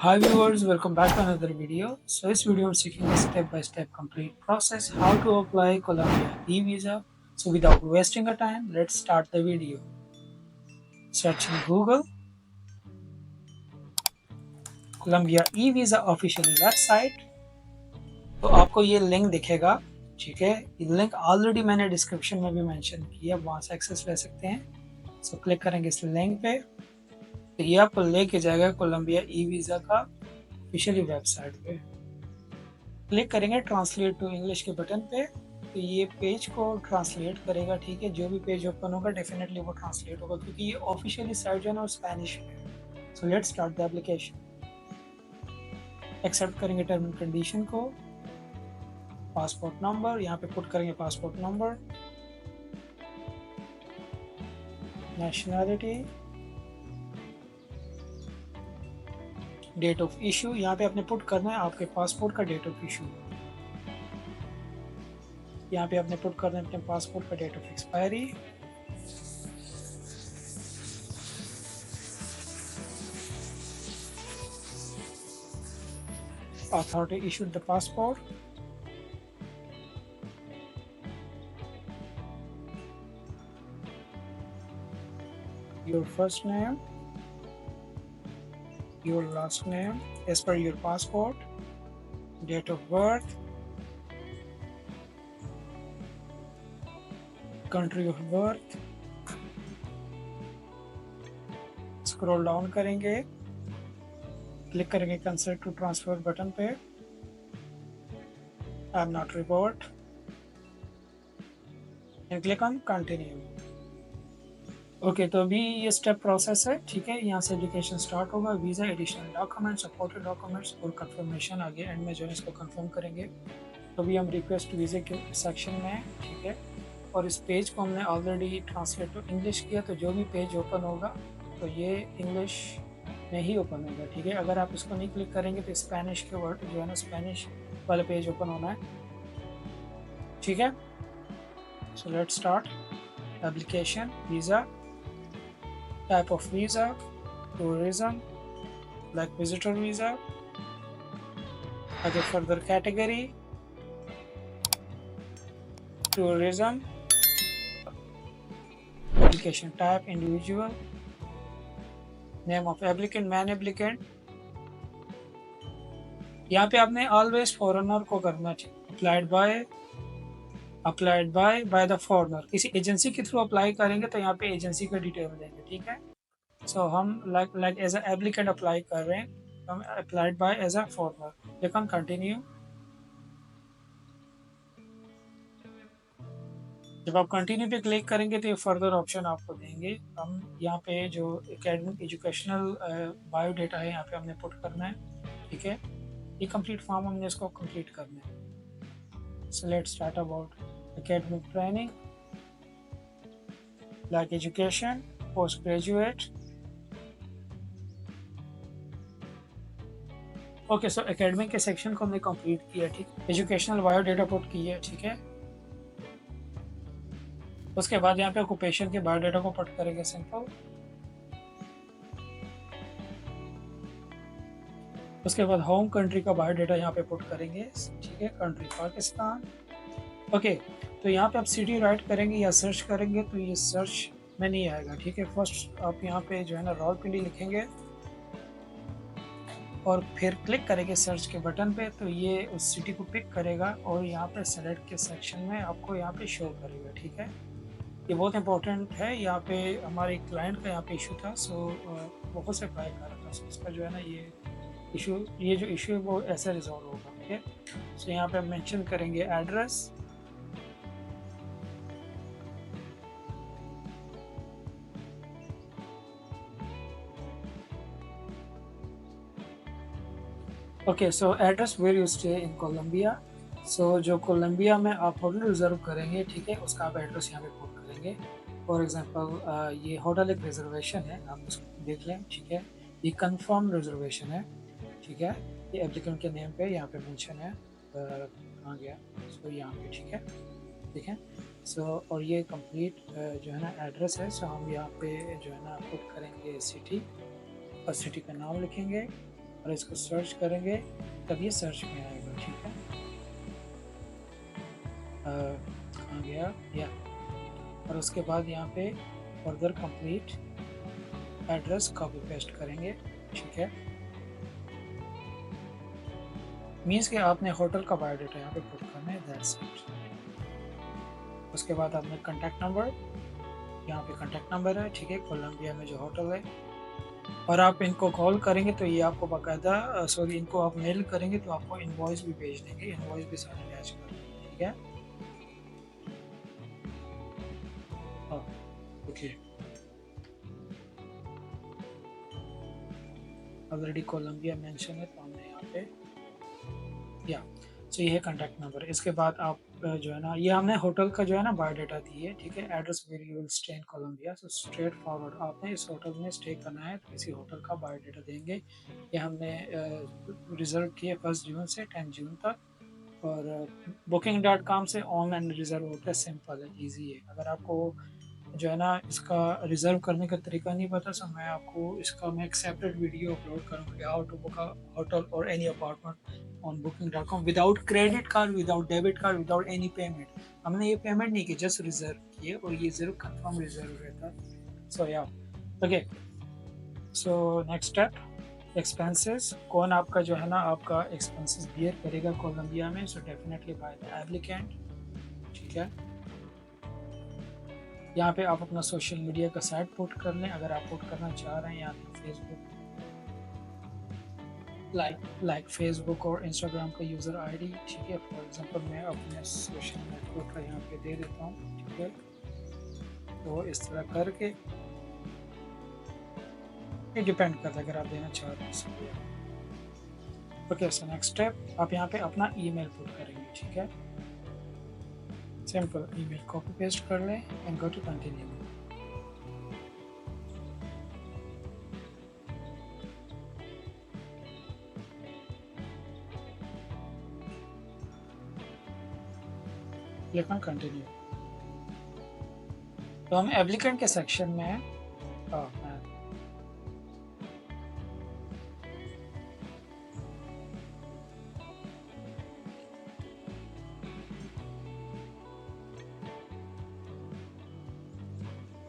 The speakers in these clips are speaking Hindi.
Hi viewers, welcome back to another video. So इस वीडियो में सीखेंगे step by step complete process how to apply Colombia e visa. So without wasting a time, let's start the video. Search in Google Colombia e visa official website. तो आपको ये लिंक दिखेगा, ठीक है. ये लिंक ऑलरेडी मैंने डिस्क्रिप्शन में भी मेंशन किया, वहाँ से एक्सेस ले सकते हैं. सो क्लिक करेंगे इस लिंक पे तो ये आपको लेके जाएगा कोलंबिया ई वीज़ा का ऑफिशियली वेबसाइट पे. क्लिक करेंगे ट्रांसलेट टू इंग्लिश के बटन पे तो ये पेज को ट्रांसलेट करेगा, ठीक है. जो भी पेज ओपन होगा डेफिनेटली वो ट्रांसलेट होगा क्योंकि ये ऑफिशियली साइट जो है ना स्पेनिश में है. So let's start the application. Accept करेंगे टर्म एंड कंडीशन को. पासपोर्ट नंबर यहाँ पे पुट करेंगे, passport number, nationality, date of issue यहाँ पे आपने पुट करना है आपके पासपोर्ट का डेट ऑफ इशू. यहाँ पे आपने पुट करना है अपने पासपोर्ट का date of expiry. Authority issued the passport. Your first name, your last name as per your passport, date of birth, country of birth. Scroll down करेंगे, क्लिक करेंगे कंसेंट टू ट्रांसफर बटन पे. I am not report and click on continue. Okay, तो अभी ये स्टेप प्रोसेस है, ठीक है. यहाँ से एप्लीकेशन स्टार्ट होगा. Visa, additional documents, supported documents और कंफर्मेशन आगे एंड में जो है इसको कंफर्म करेंगे. तो अभी हम रिक्वेस्ट वीज़े के सेक्शन में हैं, ठीक है. और इस पेज को हमने ऑलरेडी ट्रांसलेट टू इंग्लिश किया तो जो भी पेज ओपन होगा तो ये इंग्लिश में ही ओपन होगा, ठीक है. अगर आप इसको नहीं क्लिक करेंगे तो स्पेनिश के वर्ड जो है ना स्पेनिश वाला पेज ओपन होना है, ठीक है. So let's start application. Visa, type of visa, tourism like visitor visa. आगे further category tourism. Application type individual. Name of applicant main applicant. यहाँ पे आपने ऑलवेज फॉरेनर को करना चाहिए. Applied by the foreigner. किसी एजेंसी के थ्रू अप्लाई करेंगे तो यहाँ पे एजेंसी का डिटेल देंगे, ठीक है. सो हम like as a applicant apply कर रहे हैं, हम applied by as a foreigner. Click on continue. जब आप कंटिन्यू पे क्लिक करेंगे तो ये फर्दर ऑप्शन आपको देंगे. हम यहाँ पे जो एकेडमिक एजुकेशनल बायोडेटा है यहाँ पे हमने पुट करना है, ठीक है. ये कंप्लीट फॉर्म हमने इसको कंप्लीट करना है. So let's start about academic training like education, post graduate. Okay, so academic के सेक्शन को हमने कंप्लीट किया, ठीक. एजुकेशनल बायोडेटा पुट किया, ठीक है. उसके बाद यहाँ पे ऑक्यूपेशन के बायोडाटा को पुट करेंगे, सिंपल. उसके बाद होम कंट्री का बायोडाटा यहाँ पे पुट करेंगे, ठीक है. कंट्री पाकिस्तान. ओके, तो यहाँ पे आप सिटी राइट करेंगे या सर्च करेंगे तो ये सर्च में नहीं आएगा, ठीक है. फर्स्ट आप यहाँ पे जो है ना रावलपिंडी लिखेंगे और फिर क्लिक करेंगे सर्च के बटन पे तो ये उस सिटी को पिक करेगा और यहाँ पे सेलेक्ट के सेक्शन में आपको यहाँ पे शो करेगा, ठीक है. ये बहुत इंपॉर्टेंट है. यहाँ पे हमारे क्लाइंट का यहाँ पे इशू था, सो बहुत से अप्लाई कर रहा था. सो इसका जो है ना ये जो इशू है वो ऐसे रिजॉल्व होगा, ठीक है. सो यहाँ पे हम मेंशन करेंगे address. Okay, so address where you stay in Colombia. So जो कोलंबिया में आप होटल रिजर्व करेंगे, ठीक है, उसका आप एड्रेस यहाँ पे पुट करेंगे. फॉर एग्जांपल ये होटल एक रिजर्वेशन है, आप उसको देख लें, ठीक है. ये कंफर्म रिजर्वेशन है, ठीक है. ये एप्लीकेंट के नेम पे यहाँ पे मेंशन है. कहाँ गया, सो यहाँ पे, ठीक है, ठीक है. सो और ये कंप्लीट जो है ना एड्रेस है. सो हम यहाँ पे जो है ना पुट करेंगे सिटी और सिटी का नाम लिखेंगे. और इसको सर्च करेंगे तब ये सर्च में आएगा, ठीक है। कहाँ गया, या और उसके बाद यहाँ पे further complete address copy paste करेंगे, ठीक है। मीन्स कि आपने होटल का बायोडाटा यहाँ पे पुट करना है, दैट्स इट। उसके बाद आपने कॉन्टैक्ट नंबर, यहाँ पे कॉन्टैक्ट नंबर है, ठीक है, कोलंबिया में जो होटल है। और आप इनको कॉल करेंगे तो ये आपको बाकायदा सॉरी इनको आप मेल करेंगे तो आपको इनवॉइस भी भेज देंगे, इनवॉइस भी सारे अटैच कर देंगे, ठीक है। हाँ, ओके, ऑलरेडी कोलंबिया मेंशन है तो हमने यहाँ पे या सो ये है कॉन्टैक्ट नंबर। इसके बाद आप जो है ना, ये हमने होटल का जो है ना बायोडाटा दी है, ठीक है। Address where you will stay in Colombia, so straight forward आपने इस होटल में स्टे करना है तो इसी होटल का बायोडाटा देंगे। ये हमने रिजर्व किए 1 जून से 10 जून तक। और booking.com से ऑनलाइन रिजर्व होता है, सिंपल है, ईजी है। अगर आपको जो है ना इसका रिजर्व करने का तरीका नहीं पता तो मैं आपको इसका मैं एक सेपरेट वीडियो अपलोड करूँगा कि how to book a hotel और any apartment on booking.com without credit card, without debit card, without any payment. हमने ये पेमेंट नहीं की, जस्ट रिजर्व किए और ये जरूर कंफर्म रिजर्व रहता है। सो या okay, so next step expenses. कौन आपका जो है ना आपका एक्सपेंसेस बियर करेगा कोलंबिया में, so definitely by the applicant, ठीक है। यहाँ पे आप अपना सोशल मीडिया का साइट पुट कर लें अगर आप पुट करना चाह रहे हैं, या तो फेसबुक लाइक फेसबुक और इंस्टाग्राम का यूज़र आईडी, ठीक है। फॉर एग्जांपल मैं अपने सोशल नेटवर्क का यहाँ पे दे देता हूँ, ठीक है। तो इस तरह करके ये डिपेंड करता है अगर आप देना चाह रहे हैं। ओके, सो नेक्स्ट स्टेप आप यहाँ पे अपना ईमेल पुट करेंगे, ठीक है। सिंपल ईमेल कॉपी पेस्ट कर लें and go to continue. Click on continue. तो हम एप्लीकेंट के सेक्शन में हैं।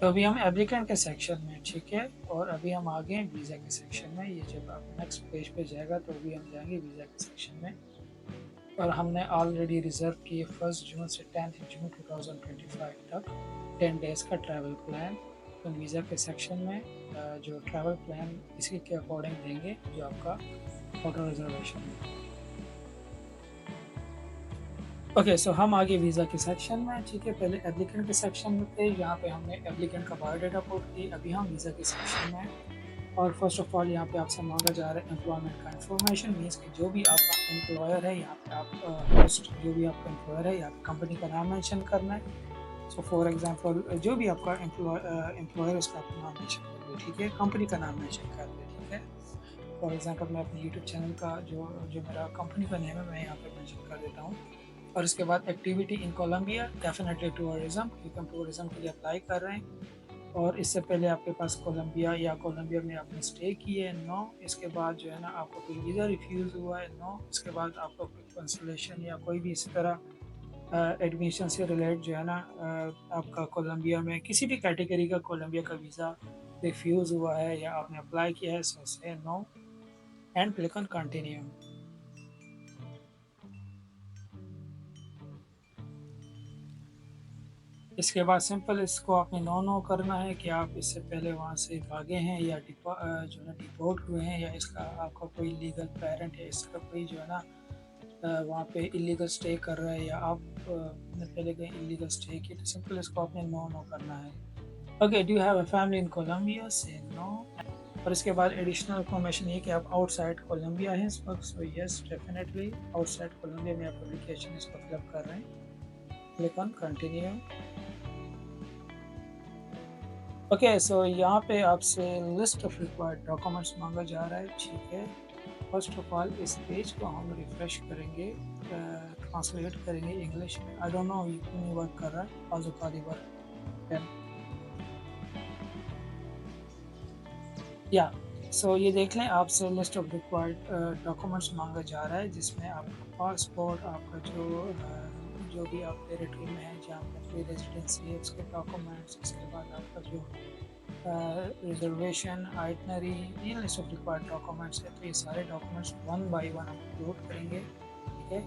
तो अभी हम एप्लीकेंट के सेक्शन में, ठीक है। और अभी हम आ गए हैं वीज़ा के सेक्शन में। ये जब आप नेक्स्ट पेज पे जाएगा तो अभी हम जाएंगे वीज़ा के सेक्शन में। और हमने ऑलरेडी रिजर्व किए 1 जून से 10 जून 2025 तक 10 डेज़ का ट्रैवल प्लान। तो वीज़ा के सेक्शन में जो ट्रैवल प्लान इसी के अकॉर्डिंग देंगे जो आपका होटल रिजर्वेशन है। ओके, सो हम आगे वीज़ा के सेक्शन में, ठीक है। पहले एप्लीकेंट के सेक्शन में थे, यहाँ पे हमने एप्लीकेंट का बायोडाटा पुट किया। अभी हम वीज़ा के सेक्शन में हैं। और फर्स्ट ऑफ ऑल यहाँ पे आपसे मांगा जा रहा है एम्प्लॉयमेंट का इन्फॉर्मेशन, मीन्स कि जो भी आपका एम्प्लॉयर है यहाँ पे आप होस्ट जो भी आपका एम्प्लॉयर है यहाँ पे कंपनी का नाम मेंशन करना है। सो फॉर एग्जांपल जो भी आपका एम्प्लॉयर उसका अपना नाम मेंशन कर दे, ठीक है। कंपनी का नाम मेंशन कर दे, ठीक है। फॉर एग्जांपल मैं अपने यूट्यूब चैनल का जो मेरा कंपनी का नेम है मैं यहाँ पे मेंशन कर देता हूँ। और इसके बाद activity in Colombia, definitely tourism, क्योंकि हम टूरिज्म के लिए अप्लाई कर रहे हैं। और इससे पहले आपके पास कोलंबिया या कोलंबिया में आपने स्टे किए है, नो। इसके बाद जो है ना आपको कोई वीज़ा रिफ्यूज़ हुआ है, नो। इसके बाद आपको कोई कंसलेशन या कोई भी इस तरह एडमिशन से रिलेट जो है ना आपका कोलंबिया में किसी भी कैटेगरी का कोलंबिया का वीज़ा रिफ्यूज़ हुआ है या आपने अप्लाई किया है, so say no and click on continue. इसके बाद सिंपल इसको आपने नो करना है कि आप इससे पहले वहाँ से भागे हैं या जो है डिपोर्ट हुए हैं, या इसका आपका कोई लीगल पेरेंट है, इसका कोई जो है ना वहाँ पे इलीगल स्टे कर रहा है, या आप ने पहले कहीं इलीगल स्टे किया, तो सिंपल इसको आपने नो करना है। Okay, do you have a family in Colombia, say no. और इसके बाद एडिशनल इन्फॉर्मेशन ये कि आप आउटसाइड कोलंबिया हैं इस वक्त, so yes definitely outside Colombia में आप एप्लीकेशन इसको फिलअप कर रहे हैं। Click on continue. Okay, so यहाँ पे आपसे लिस्ट ऑफ रिक्वायर्ड डॉक्यूमेंट्स मांगा जा रहा है, ठीक है। फर्स्ट ऑफ ऑल इस पेज को हम रिफ्रेश करेंगे, ट्रांसलेट करेंगे इंग्लिश में। आई डोंट नो ये क्यों नहीं वर्क कर रहा है, आजो काली वर्क या सो ये देख लें, आपसे लिस्ट ऑफ रिक्वायर्ड डॉक्यूमेंट्स मांगा जा रहा है, जिसमें आपका पासपोर्ट, आपका जो भी आप टेरिटरी में है जहाँ पर अपनी रेजिडेंसी है उसके डॉक्यूमेंट्स, इसके बाद आपका जो रिजर्वेशन, आइटनरी, ये लिस्ट ऑफ रिक्वायर्ड डॉक्यूमेंट्स है। तो ये सारे डॉक्यूमेंट्स वन बाय वन हम अपलोड करेंगे, ठीक है।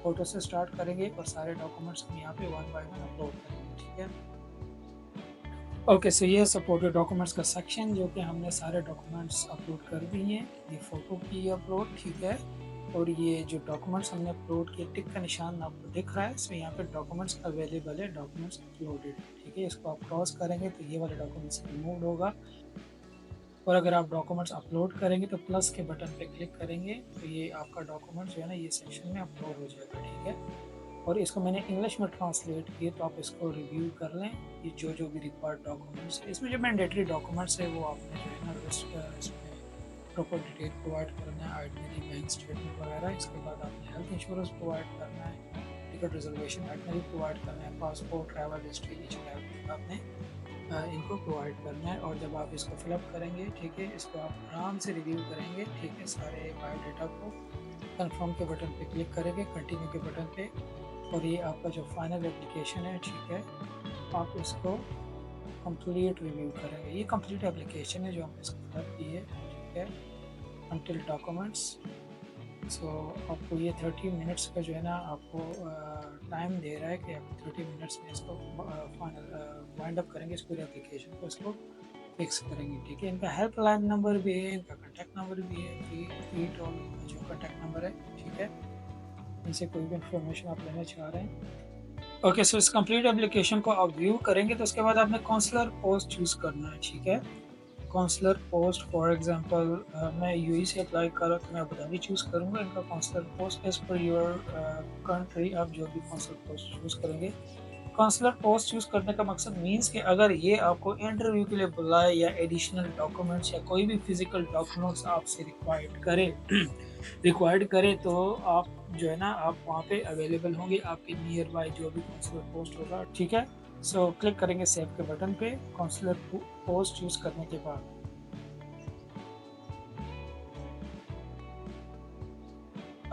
फ़ोटो से स्टार्ट करेंगे और सारे डॉक्यूमेंट्स हम यहाँ पे वन बाय वन अपलोड करेंगे, ठीक है। ओके, सो ये सपोर्टेड डॉक्यूमेंट्स का सेक्शन, जो कि हमने सारे डॉक्यूमेंट्स अपलोड कर दिए हैं। ये फ़ोटो की अपलोड, ठीक है। और ये जो डॉक्यूमेंट्स हमने अपलोड किए, टिक का निशान आपको दिख रहा है, सो यहाँ पे डॉक्यूमेंट्स अवेलेबल है, डॉक्यूमेंट्स अपलोडेड, ठीक है। इसको आप क्रॉस करेंगे तो ये वाला डॉक्यूमेंट्स रिमूव होगा। और अगर आप डॉक्यूमेंट्स अपलोड करेंगे तो प्लस के बटन पे क्लिक करेंगे तो ये आपका डॉक्यूमेंट जो है ना ये सेक्शन में अपलोड हो जाएगा, ठीक है। और इसको मैंने इंग्लिश में ट्रांसलेट किया, तो आप इसको रिव्यू कर लें। ये जो भी रिक्वायर्ड डॉक्यूमेंट्स है, इसमें जो मैंडेटरी डॉक्यूमेंट्स है वो आपने जो है ना इसमें प्रॉपर डिटेल प्रोवाइड करना है, आइटनरी, बैंक स्टेटमेंट वगैरह। इसके बाद आपने हेल्थ इंश्योरेंस प्रोवाइड करना है, टिकट रिजर्वेशन आइटनरी प्रोवाइड करना है, पासपोर्ट, ट्रैवल हिस्ट्री, आपने इनको प्रोवाइड करना है। और जब आप इसको फिलअप करेंगे, ठीक है, इसको आप आराम से रिव्यू करेंगे, ठीक है, सारे बायोडाटा को। कंफर्म के बटन पे क्लिक करेंगे, कंटिन्यू के बटन पे, और ये आपका जो फाइनल एप्लीकेशन है, ठीक है, आप इसको कंप्लीट रिव्यू करेंगे। ये कंप्लीट एप्लीकेशन है जो हमने इसको फिलअप की है, ठीक है, अनटिल डॉक्यूमेंट्स। सो आपको ये 30 मिनट्स का जो है ना आपको टाइम दे रहा है कि आप 30 मिनट्स में इसको फाइनल वाइंड अप करेंगे, इस पूरे एप्लीकेशन को, इसको फिक्स करेंगे, ठीक है। इनका हेल्पलाइन नंबर भी है, इनका कॉन्टैक्ट नंबर भी है, फ्री टोल जो कॉन्टैक्ट नंबर है, ठीक है। इनसे कोई भी इंफॉर्मेशन आप लेना चाह रहे हैं। ओके, सो इस कंप्लीट एप्लीकेशन को आप व्यू करेंगे तो उसके बाद आपने काउंसलर पोस्ट चूज़ करना है, ठीक है। काउंसलर पोस्ट, फॉर एग्जांपल मैं यूएई से अप्लाई कर रहा तो मैं अबू धाबी चूज़ करूँगा। इनका counsellor post as per your country, आप जो भी काउंसलर पोस्ट चूज़ करेंगे। काउंसलर पोस्ट चूज़ करने का मकसद मीन्स कि अगर ये आपको इंटरव्यू के लिए बुलाए या एडिशनल डॉक्यूमेंट्स या कोई भी फिजिकल डॉक्यूमेंट्स आपसे रिक्वायर्ड करे तो आप जो है ना आप वहाँ पे अवेलेबल होंगे, आपके नियर बाय जो भी काउंसलर पोस्ट होगा, ठीक है। सो क्लिक करेंगे सेव के बटन पे काउंसलर पोस्ट चूज़ करने के बाद।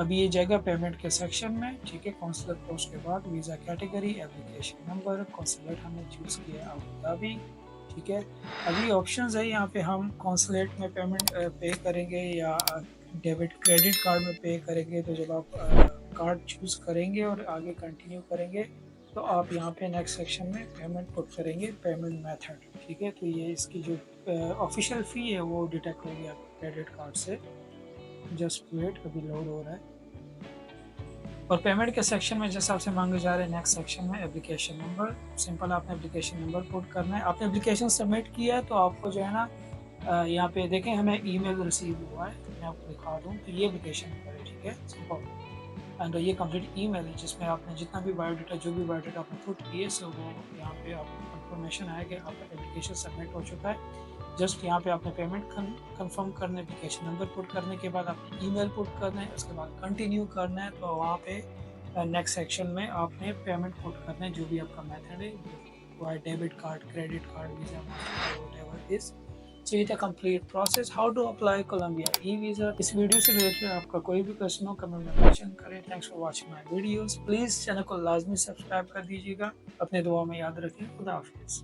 अभी ये जाएगा पेमेंट के सेक्शन में, ठीक है। काउंसलर पोस्ट के बाद visa category, application number, consulate हमने चूज़ किया अबू धाबी, ठीक है। अभी ऑप्शंस है यहाँ पे, हम काउंसलेट में पेमेंट पे करेंगे या डेबिट क्रेडिट कार्ड में पे करेंगे। तो जब आप कार्ड चूज़ करेंगे और आगे कंटिन्यू करेंगे तो आप यहाँ पे नेक्स्ट सेक्शन में पेमेंट पुट करेंगे, पेमेंट मेथड, ठीक है। तो ये इसकी जो ऑफिशियल फ़ी है वो डिटेक्ट होगी आपके क्रेडिट कार्ड से। जस्ट वेट, अभी लोड हो रहा है। और पेमेंट के सेक्शन में जैसे आपसे मांगे जा रहे हैं नेक्स्ट सेक्शन में एप्लीकेशन नंबर, सिंपल आपने एप्लीकेशन नंबर पुट करना है। आपने एप्लीकेशन सबमिट किया है तो आपको जो है ना यहाँ पे देखें हमें ईमेल रिसीव हुआ है, तो मैं आपको दिखा दूँ। तो ये एप्लीकेशन नंबर है, ठीक है, सिंपल। एंड ये कंप्लीट ईमेल है जिसमें आपने जितना भी बायोडाटा, जो भी बायोडाटा आपने पुट किए, सो वो यहाँ पे आपको कंफर्मेशन आया कि आपका एप्लीकेशन सबमिट हो चुका है। जस्ट यहाँ पे आपने पेमेंट कंफर्म करना है, एप्लीकेशन नंबर पुट करने के बाद आपने ईमेल पुट करना है, उसके बाद कंटिन्यू करना है। तो वहाँ पे नेक्स्ट सेक्शन में आपने पेमेंट पुट करना है, जो भी आपका मेथड है, via debit card, credit card, Visa, whatever is. So ये था complete process how to apply Colombia e visa. इस वीडियो से रिलेटेड आपका कोई भी क्वेश्चन हो कमेंट में मेंशन करें। Thanks for watching my videos. Please channel को लाजमी सब्सक्राइब कर दीजिएगा। अपने दुआ में याद रखें। खुदा हाफिज़।